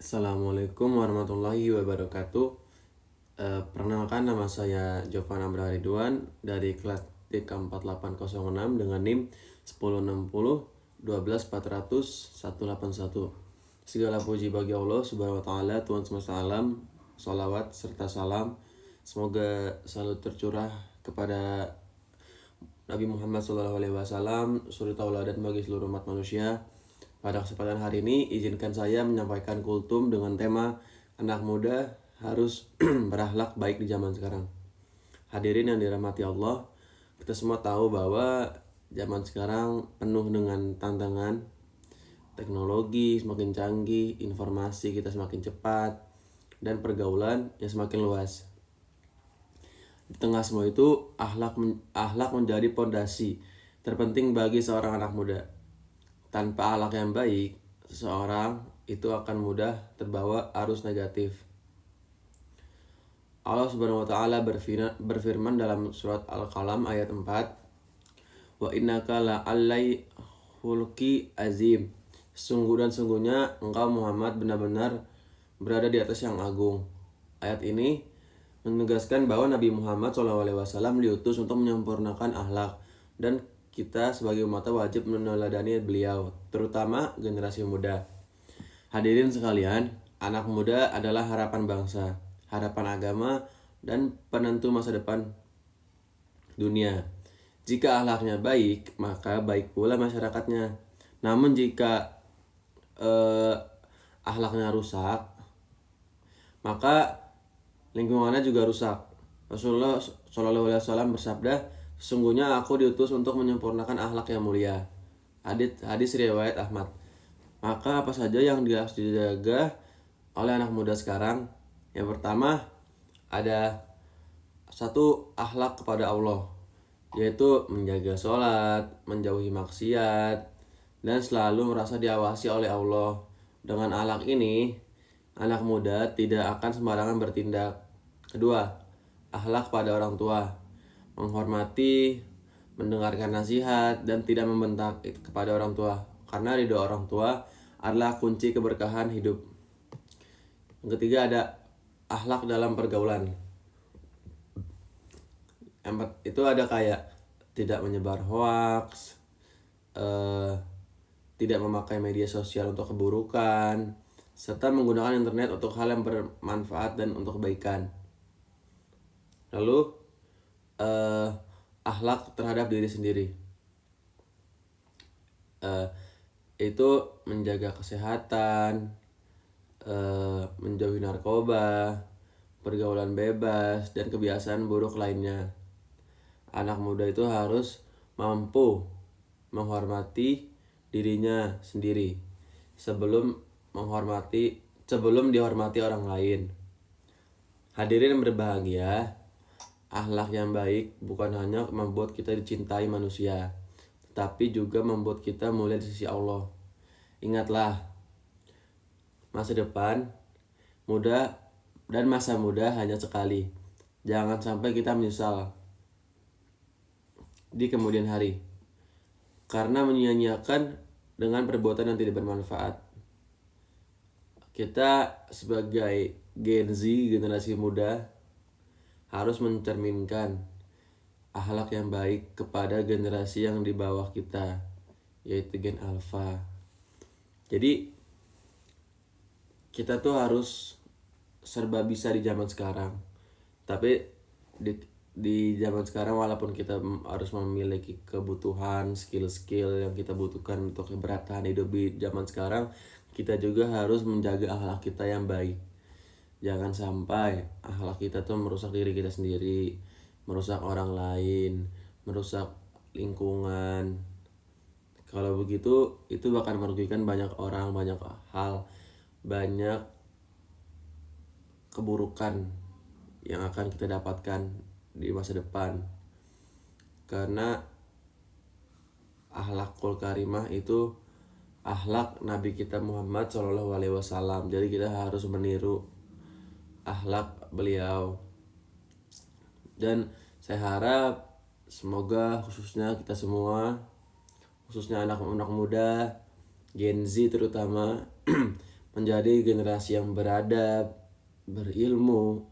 Assalamualaikum warahmatullahi wabarakatuh. Perkenalkan, nama saya Jovan Amra Ridwan dari kelas TK 4806 dengan NIM 1060 12 400 181. Segala puji bagi Allah Subhanahu wa taala, Tuhan semesta alam. Salawat serta salam semoga selalu tercurah kepada Nabi Muhammad SAW, suri tauladan bagi seluruh umat manusia. Pada kesempatan hari ini, izinkan saya menyampaikan kultum dengan tema anak muda harus berakhlak baik di zaman sekarang. Hadirin yang dirahmati Allah, kita semua tahu bahwa zaman sekarang penuh dengan tantangan. Teknologi semakin canggih, informasi kita semakin cepat, dan pergaulan yang semakin luas. Di tengah semua itu, akhlak menjadi pondasi terpenting bagi seorang anak muda. Tanpa akhlak yang baik, seseorang itu akan mudah terbawa arus negatif. Allah Subhanahu wa taala berfirman dalam surat Al-Qalam ayat 4, "Wa innaka la'allai khuluqi azim." Sungguhnya engkau Muhammad benar-benar berada di atas yang agung. Ayat ini menegaskan bahwa Nabi Muhammad SAW diutus untuk menyempurnakan akhlak, dan kita sebagai umat wajib meneladani beliau, terutama generasi muda. Hadirin sekalian, anak muda adalah harapan bangsa, harapan agama, dan penentu masa depan dunia. Jika akhlaknya baik, maka baik pula masyarakatnya. Namun jika akhlaknya rusak, maka lingkungannya juga rusak. Rasulullah SAW bersabda, "Sesungguhnya aku diutus untuk menyempurnakan akhlak yang mulia." Hadis riwayat Ahmad. Maka apa saja yang harus dijaga oleh anak muda sekarang? Yang pertama, ada satu, akhlak kepada Allah, yaitu menjaga sholat, menjauhi maksiat, dan selalu merasa diawasi oleh Allah. Dengan akhlak ini, anak muda tidak akan sembarangan bertindak. Kedua, akhlak pada orang tua, menghormati, mendengarkan nasihat, dan tidak membentak kepada orang tua, karena ridho orang tua adalah kunci keberkahan hidup. Yang ketiga, ada akhlak dalam pergaulan. Itu ada kayak tidak menyebar hoaks, tidak memakai media sosial untuk keburukan, serta menggunakan internet untuk hal yang bermanfaat dan untuk kebaikan. Lalu akhlak terhadap diri sendiri, itu menjaga kesehatan, menjauhi narkoba, pergaulan bebas, dan kebiasaan buruk lainnya. Anak muda itu harus mampu menghormati dirinya sendiri sebelum dihormati orang lain. Hadirin yang berbahagia, akhlak yang baik bukan hanya membuat kita dicintai manusia, tetapi juga membuat kita mulia di sisi Allah. Ingatlah, masa depan muda dan masa muda hanya sekali. Jangan sampai kita menyesal di kemudian hari karena menyia-nyiakan dengan perbuatan yang tidak bermanfaat. Kita sebagai Gen Z, generasi muda, harus mencerminkan akhlak yang baik kepada generasi yang di bawah kita, yaitu Gen Alpha. Jadi kita tuh harus serba bisa di zaman sekarang. Tapi di zaman sekarang, walaupun kita harus memiliki kebutuhan, skill-skill yang kita butuhkan untuk bertahan hidup di zaman sekarang, kita juga harus menjaga akhlak kita yang baik. Jangan sampai akhlak kita tuh merusak diri kita sendiri, merusak orang lain, merusak lingkungan. Kalau begitu, itu bakal merugikan banyak orang, banyak hal, banyak keburukan yang akan kita dapatkan di masa depan. Karena akhlakul karimah itu akhlak Nabi kita Muhammad SAW. Jadi kita harus meniru akhlak beliau. Dan saya harap semoga khususnya kita semua, khususnya anak-anak muda, Gen Z terutama, menjadi generasi yang beradab, berilmu,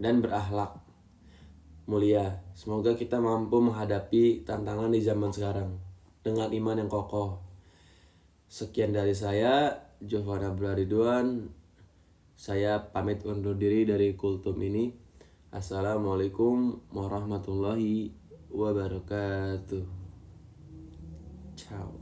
dan berakhlak mulia. Semoga kita mampu menghadapi tantangan di zaman sekarang dengan iman yang kokoh. Sekian dari saya, Giovanna Ridwan. Saya pamit undur diri dari Kultum ini. Assalamualaikum warahmatullahi wabarakatuh. Ciao.